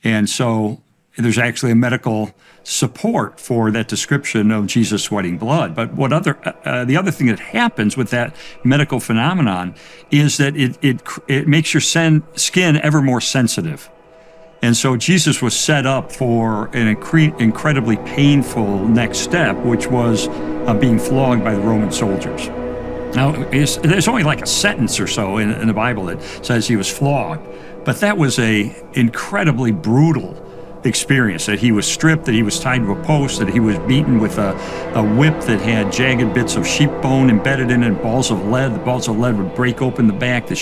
And so there's actually a medical support for that description of Jesus sweating blood. But the other thing that happens with that medical phenomenon is that it makes your skin ever more sensitive. And so Jesus was set up for an incredibly painful next step, which was being flogged by the Roman soldiers. Now, there's only like a sentence or so in the Bible that says he was flogged, but that was a incredibly brutal experience, that he was stripped, that he was tied to a post, that he was beaten with a whip that had jagged bits of sheep bone embedded in it, balls of lead. The balls of lead would break open the back. The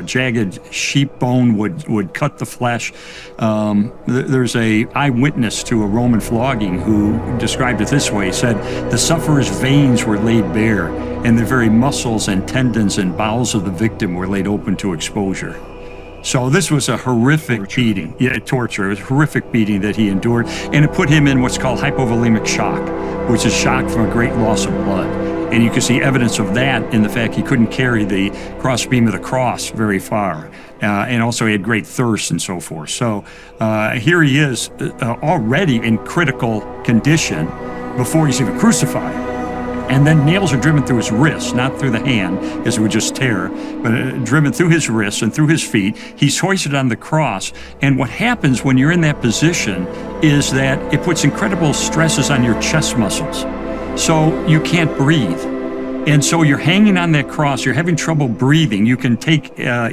jagged sheep bone would cut the flesh. There's a eyewitness to a Roman flogging who described it this way. He said, "The sufferer's veins were laid bare, and the very muscles and tendons and bowels of the victim were laid open to exposure." So this was a horrific beating. Yeah, torture. It was a horrific beating that he endured, and it put him in what's called hypovolemic shock, which is shock from a great loss of blood. And you can see evidence of that in the fact he couldn't carry the crossbeam of the cross very far. And also he had great thirst and so forth. So here he is already in critical condition before he's even crucified. And then nails are driven through his wrists, not through the hand, because it would just tear, but driven through his wrists and through his feet. He's hoisted on the cross. And what happens when you're in that position is that it puts incredible stresses on your chest muscles. So you can't breathe. And so you're hanging on that cross, you're having trouble breathing. You can take air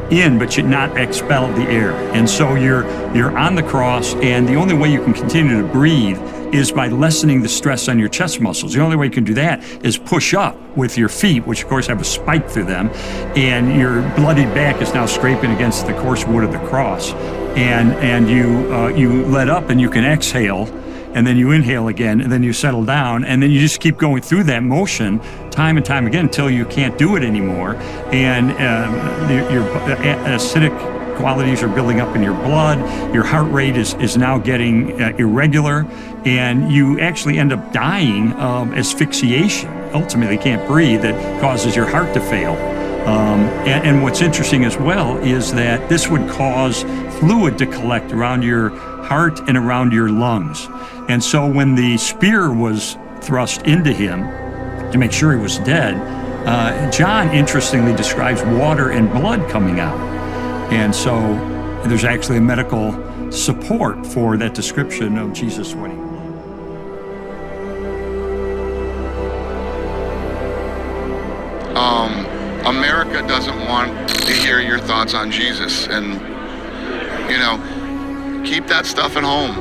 in, but you not expel the air. And so you're on the cross, and the only way you can continue to breathe is by lessening the stress on your chest muscles. The only way you can do that is push up with your feet, which of course have a spike through them, and your bloodied back is now scraping against the coarse wood of the cross. And you let up and you can exhale, and then you inhale again, and then you settle down, and then you just keep going through that motion time and time again until you can't do it anymore. And your acidic qualities are building up in your blood, your heart rate is now getting irregular, and you actually end up dying of asphyxiation. Ultimately, you can't breathe, that causes your heart to fail. And what's interesting as well is that this would cause fluid to collect around your heart and around your lungs. And so when the spear was thrust into him to make sure he was dead, John interestingly describes water and blood coming out. And so there's actually a medical support for that description of Jesus sweating blood. America doesn't want to hear your thoughts on Jesus, and keep that stuff at home.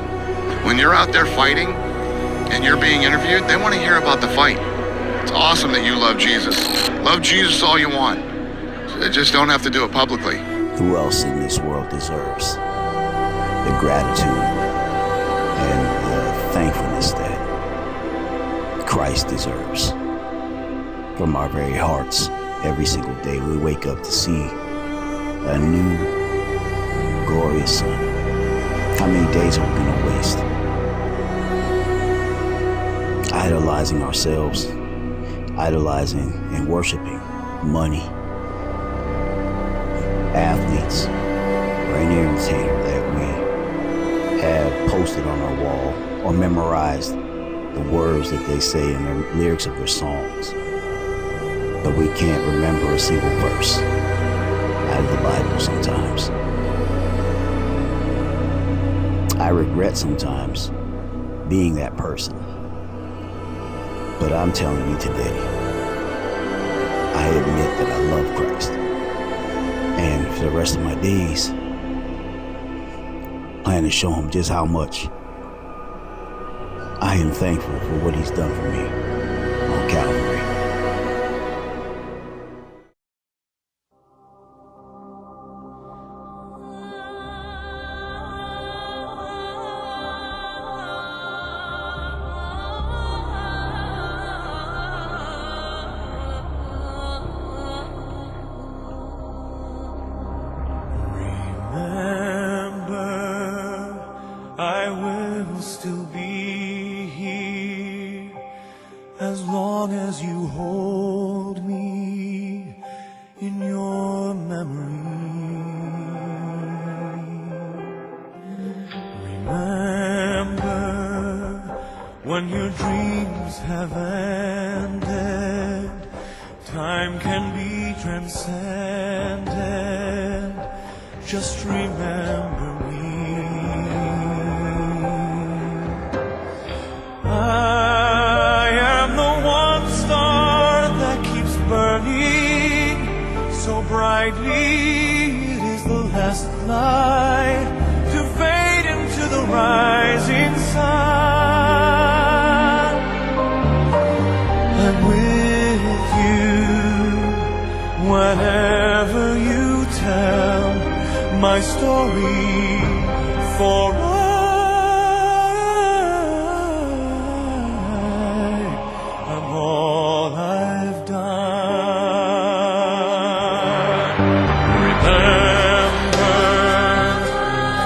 When you're out there fighting and you're being interviewed, they want to hear about the fight. It's awesome that you love Jesus. Love Jesus all you want. Just don't have to do it publicly. Who else in this world deserves the gratitude and the thankfulness that Christ deserves? From our very hearts, every single day we wake up to see a new, glorious sun. How many days are we going to waste idolizing ourselves, idolizing and worshiping money, athletes, or any entertainer that we have posted on our wall or memorized the words that they say in the lyrics of their songs, but we can't remember a single verse out of the Bible sometimes. I regret sometimes being that person, but I'm telling you today, I admit that I love Christ. And for the rest of my days, I plan to show him just how much I am thankful for what he's done for me on Calvary. I will still be here as long as you hold me in your memory. when your dreams have ended, time can be transcended. Just remember me. I am the one star that keeps burning so brightly. It is the last light to fade into the rising sun. I'm with you whenever you tell my story, for I'm all I've done. Remember,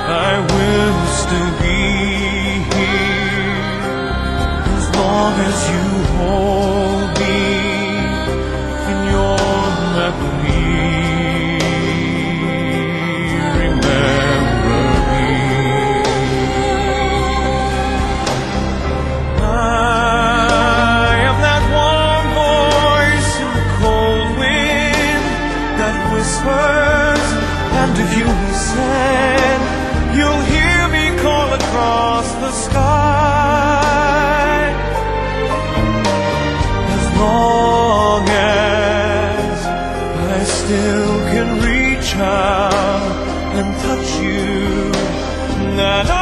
I will still be here as long as you hold me in your memory. Remember me. I am that one voice in the cold wind that whispers, and if you listen, you'll hear me call across the sky. As long as I still can reach out and touch you, that I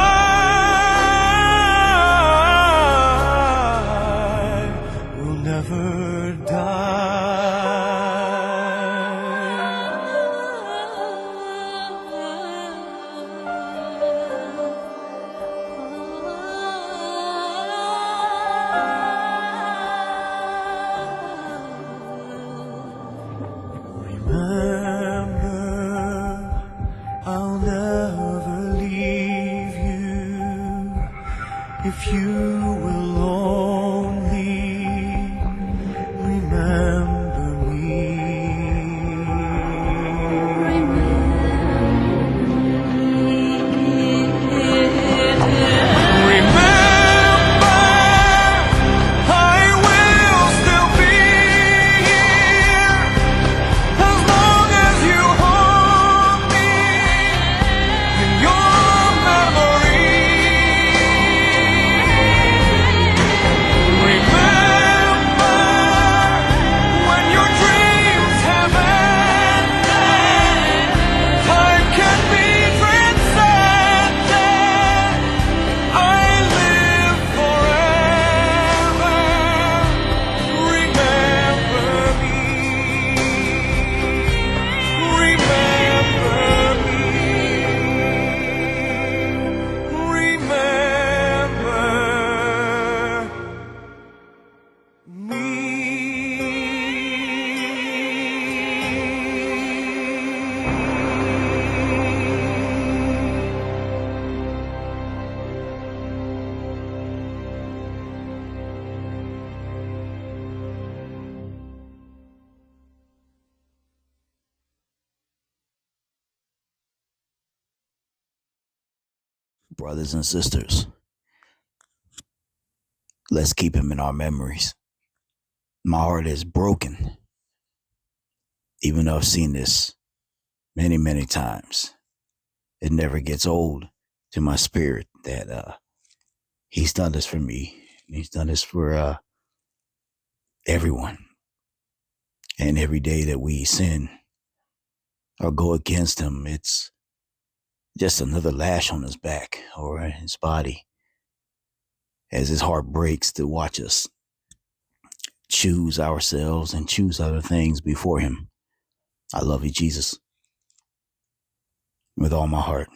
will never Remember, I'll never leave you if you will only remember me. Remember, I will still be here as long as you hold me in your memory. Remember, when your dreams have ended, time can be transcended. I live forever. Remember me. Remember me. Remember me. Brothers and sisters, let's keep him in our memories. My heart is broken, even though I've seen this many, many times. It never gets old to my spirit that he's done this for me. He's done this for everyone. And every day that we sin or go against him, it's just another lash on his back or his body as his heart breaks to watch us choose ourselves and choose other things before him. I love you, Jesus, with all my heart.